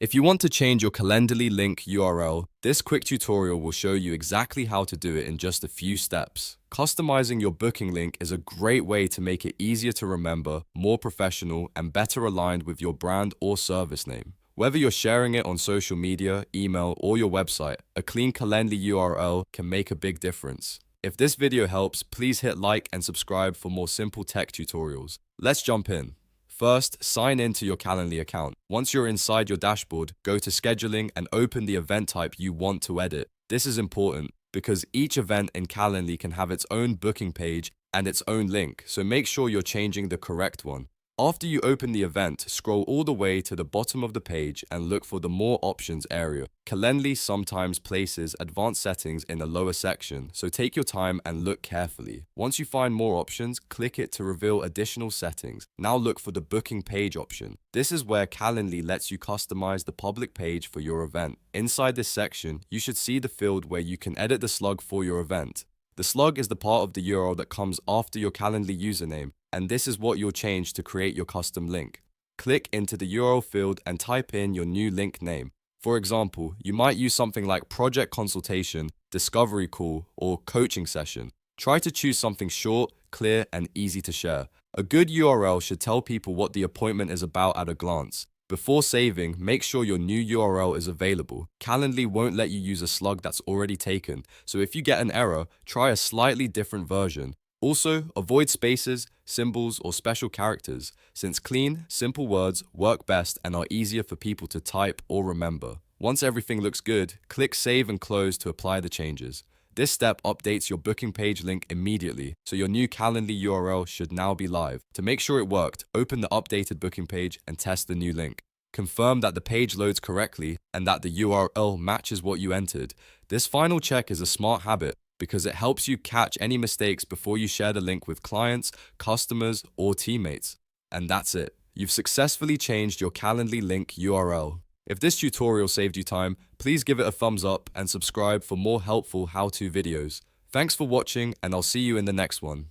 If you want to change your Calendly link URL, this quick tutorial will show you exactly how to do it in just a few steps. Customizing your booking link is a great way to make it easier to remember, more professional, and better aligned with your brand or service name. Whether you're sharing it on social media, email, or your website, a clean Calendly URL can make a big difference. If this video helps, please hit like and subscribe for more simple tech tutorials. Let's jump in. First, sign in to your Calendly account. Once you're inside your dashboard, go to Scheduling and open the event type you want to edit. This is important because each event in Calendly can have its own booking page and its own link, so make sure you're changing the correct one. After you open the event, scroll all the way to the bottom of the page and look for the More Options area. Calendly sometimes places advanced settings in the lower section, so take your time and look carefully. Once you find more options, click it to reveal additional settings. Now look for the Booking Page option. This is where Calendly lets you customize the public page for your event. Inside this section, you should see the field where you can edit the slug for your event. The slug is the part of the URL that comes after your Calendly username, and this is what you'll change to create your custom link. Click into the URL field and type in your new link name. For example, you might use something like project consultation, discovery call, or coaching session. Try to choose something short, clear, and easy to share. A good URL should tell people what the appointment is about at a glance. Before saving, make sure your new URL is available. Calendly won't let you use a slug that's already taken, so if you get an error, try a slightly different version. Also, avoid spaces, symbols, or special characters, since clean, simple words work best and are easier for people to type or remember. Once everything looks good, click Save and Close to apply the changes. This step updates your booking page link immediately, so your new Calendly URL should now be live. To make sure it worked, open the updated booking page and test the new link. Confirm that the page loads correctly and that the URL matches what you entered. This final check is a smart habit because it helps you catch any mistakes before you share the link with clients, customers, or teammates. And that's it. You've successfully changed your Calendly link URL. If this tutorial saved you time, please give it a thumbs up and subscribe for more helpful how-to videos. Thanks for watching, and I'll see you in the next one.